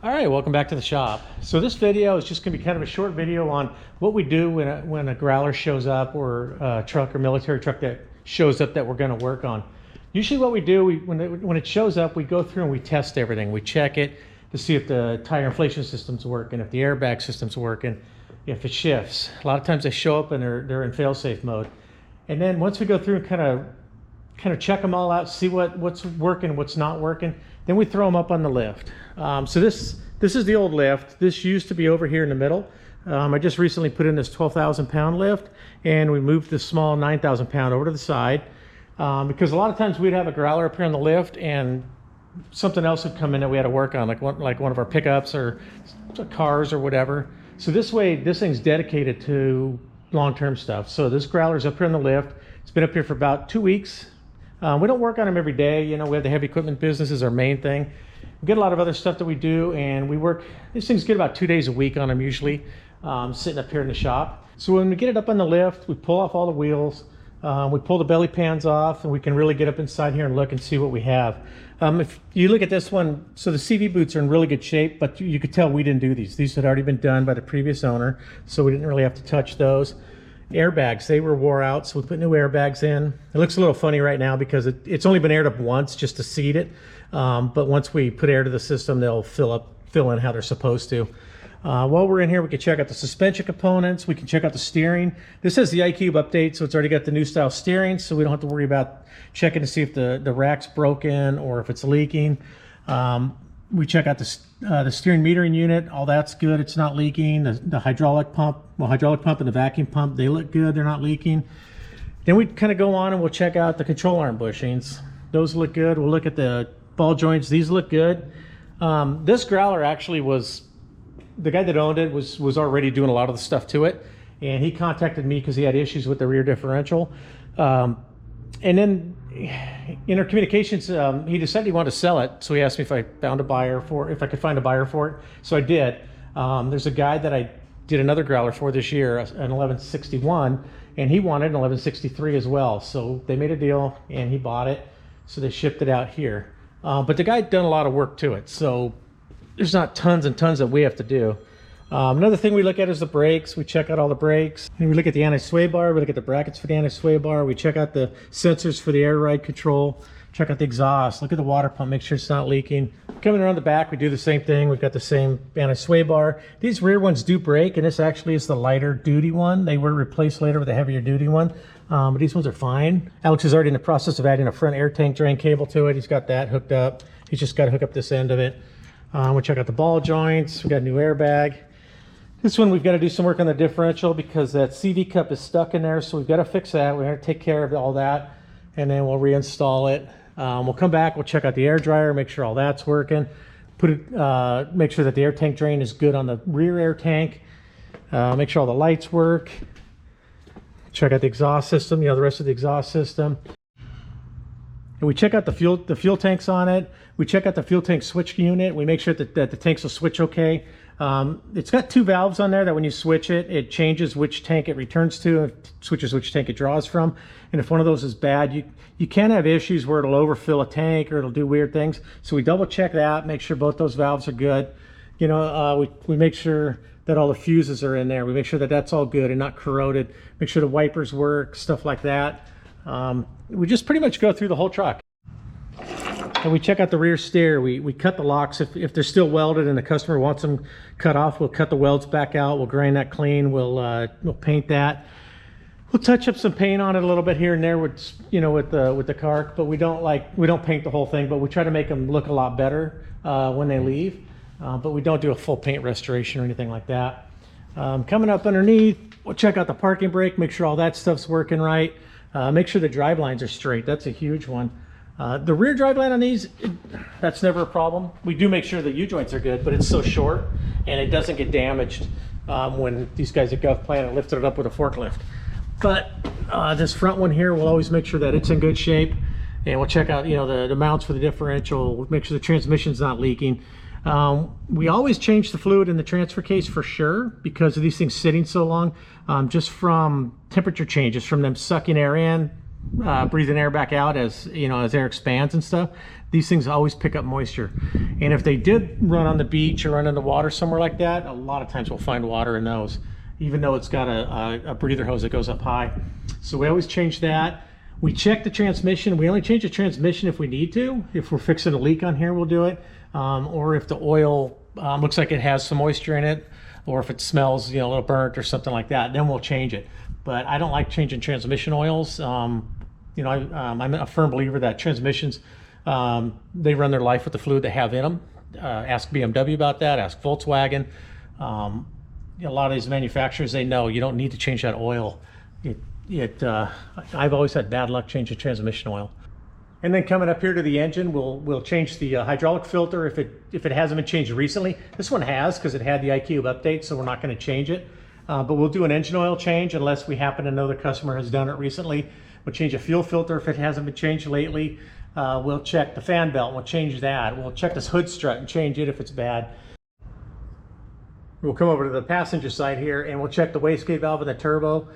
All right, welcome back to the shop. So this video is just going to be kind of a short video on what we do when a growler shows up, or a truck or military truck that shows up that we're going to work on. Usually what we do, when it shows up, we go through and we test everything. We check it to see if the tire inflation system's working, if the airbag system's working, if it shifts. A lot of times they show up and they're in fail-safe mode. And then once we go through and kind of check them all out, see what's working, what's not working, then we throw them up on the lift. So this is the old lift. This used to be over here in the middle. I just recently put in this 12,000 pound lift, and we moved this small 9,000 pound over to the side, because a lot of times we'd have a growler up here on the lift and something else would come in that we had to work on, like one of our pickups or cars or whatever. So this way, this thing's dedicated to long-term stuff. So this growler's up here on the lift. It's been up here for about 2 weeks. We don't work on them every day. You know, we have the heavy equipment business is our main thing. We get a lot of other stuff that we do, and we work, these things get about 2 days a week on them usually, sitting up here in the shop. So when we get it up on the lift, we pull off all the wheels, we pull the belly pans off, and we can really get up inside here and look and see what we have. If you look at this one, so the CV boots are in really good shape, but you could tell we didn't do these. These had already been done by the previous owner, so we didn't really have to touch those. Airbags, they were wore out, so we put new airbags in. It looks a little funny right now because it's only been aired up once just to seat it, but once we put air to the system, they'll fill in how they're supposed to. While we're in here, we can check out the suspension components. We can check out the steering. This has the iCube update, so it's already got the new style steering, so we don't have to worry about checking to see if the rack's broken or if it's leaking. We check out the steering metering unit. All that's good. It's not leaking. The hydraulic pump and the vacuum pump, they look good. They're not leaking. Then we kind of go on and we'll check out the control arm bushings. Those look good. We'll look at the ball joints. These look good. This growler actually was, the guy that owned it was already doing a lot of the stuff to it. And he contacted me because he had issues with the rear differential. And then in our communications, he decided he wanted to sell it. So he asked me if I found a buyer if I could find a buyer for it. So I did. There's a guy that I did another growler for this year, an 1161, and he wanted an 1163 as well. So they made a deal and he bought it. So they shipped it out here. But the guy done a lot of work to it. So there's not tons and tons that we have to do. Another thing we look at is the brakes. We check out all the brakes. And we look at the anti-sway bar. We look at the brackets for the anti-sway bar. We check out the sensors for the air ride control. Check out the exhaust. Look at the water pump. Make sure it's not leaking. Coming around the back, we do the same thing. We've got the same anti-sway bar. These rear ones do break, and this actually is the lighter duty one. They were replaced later with a heavier duty one, but these ones are fine. Alex is already in the process of adding a front air tank drain cable to it. He's got that hooked up. He's just got to hook up this end of it. We'll check out the ball joints. We got a new airbag. This one we've got to do some work on the differential because that CV cup is stuck in there, so we've got to fix that. We're going to take care of all that, and then we'll reinstall it. We'll come back, we'll check out the air dryer, make sure all that's working. Make sure that the air tank drain is good on the rear air tank. Make sure all the lights work. Check out the exhaust system, the rest of the exhaust system. And we check out the fuel tanks on it. We check out the fuel tank switch unit. We make sure that the tanks will switch okay. It's got 2 valves on there that when you switch it, it changes which tank it returns to, it switches which tank it draws from. And if one of those is bad, you can have issues where it'll overfill a tank or it'll do weird things. So we double check that, make sure both those valves are good. We make sure that all the fuses are in there. We make sure that that's all good and not corroded. Make sure the wipers work, stuff like that. We just pretty much go through the whole truck. And we check out the rear steer. We cut the locks if they're still welded and the customer wants them cut off. We'll cut the welds back out. We'll grind that clean. We'll paint that. We'll touch up some paint on it a little bit here and there with the caulk, but we don't paint the whole thing. But we try to make them look a lot better when they leave. But we don't do a full paint restoration or anything like that. Coming up underneath, we'll check out the parking brake. Make sure all that stuff's working right. Make sure the drive lines are straight. That's a huge one. The rear drive line on these, that's never a problem. We do make sure the U-joints are good, but it's so short and it doesn't get damaged when these guys at Gulf Planet lifted it up with a forklift. But this front one here, we'll always make sure that it's in good shape, and we'll check out the mounts for the differential. We'll make sure the transmission's not leaking. We always change the fluid in the transfer case for sure because of these things sitting so long, just from temperature changes, from them sucking air in, breathing air back out as you know, as air expands and stuff. These things always pick up moisture, and if they did run on the beach or run in the water somewhere like that, a lot of times we'll find water in those, even though it's got a breather hose that goes up high. So we always change that. We check the transmission. We only change the transmission if we need to. If we're fixing a leak on here, we'll do it, or if the oil looks like it has some moisture in it, or if it smells, you know, a little burnt or something like that, then we'll change it. But I don't like changing transmission oils. You know, I'm a firm believer that transmissions, they run their life with the fluid they have in them. Ask BMW about that, ask Volkswagen. A lot of these manufacturers, they know you don't need to change that oil. I've always had bad luck changing transmission oil. And then coming up here to the engine, we'll change the hydraulic filter if it hasn't been changed recently. This one has, because it had the iCube update, so we're not going to change it. But we'll do an engine oil change unless we happen to know the customer has done it recently. We'll change a fuel filter if it hasn't been changed lately. We'll check the fan belt, we'll change that. We'll check this hood strut and change it if it's bad. We'll come over to the passenger side here and we'll check the wastegate valve and the turbo.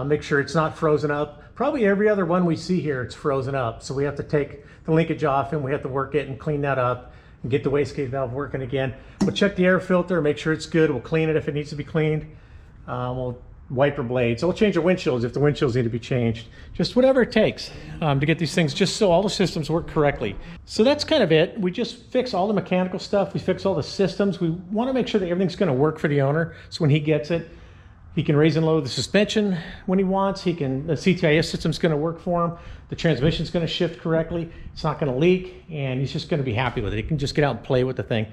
Make sure it's not frozen up. Probably every other one we see here, it's frozen up. So we have to take the linkage off and we have to work it and clean that up and get the wastegate valve working again. We'll check the air filter, make sure it's good. We'll clean it if it needs to be cleaned. We'll wiper blades. So we'll change the windshields if the windshields need to be changed. Just whatever it takes to get these things just so all the systems work correctly. So that's kind of it. We just fix all the mechanical stuff. We fix all the systems. We want to make sure that everything's going to work for the owner. So when he gets it, he can raise and lower the suspension when he wants. The CTIS system's going to work for him. The transmission's going to shift correctly. It's not going to leak, and he's just going to be happy with it. He can just get out and play with the thing.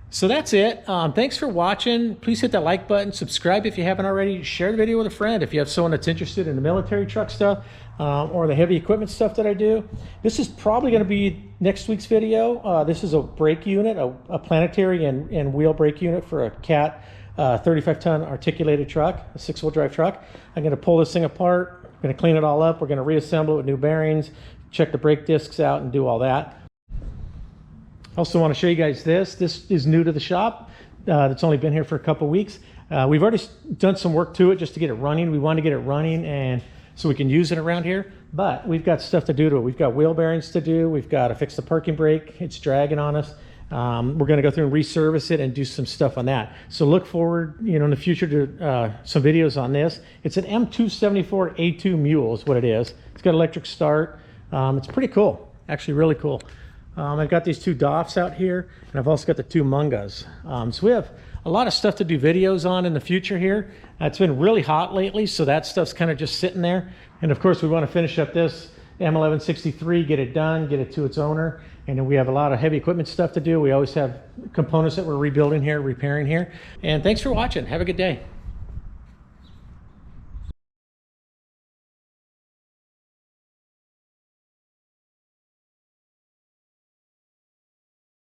So that's it. Thanks for watching. Please hit that like button, subscribe if you haven't already, share the video with a friend if you have someone that's interested in the military truck stuff or the heavy equipment stuff that I do. This is probably going to be next week's video. This is a brake unit, a planetary and wheel brake unit for a Cat 35-ton articulated truck, a 6-wheel drive truck. I'm going to pull this thing apart, I'm going to clean it all up, we're going to reassemble it with new bearings, check the brake discs out and do all that. I also want to show you guys this. This is new to the shop. It's only been here for a couple weeks. We've already done some work to it just to get it running. We want to get it running and so we can use it around here, but we've got stuff to do to it. We've got wheel bearings to do. We've got to fix the parking brake. It's dragging on us. We're going to go through and reservice it and do some stuff on that. So look forward, you know, in the future to some videos on this. It's an M274A2 Mule is what it is. It's got electric start. It's pretty cool, actually really cool. I've got these 2 DOFs out here, and I've also got the 2 Mungas. So we have a lot of stuff to do videos on in the future here. It's been really hot lately, so that stuff's kind of just sitting there. And of course, we want to finish up this M1163, get it done, get it to its owner. And then we have a lot of heavy equipment stuff to do. We always have components that we're rebuilding here, repairing here. And thanks for watching. Have a good day.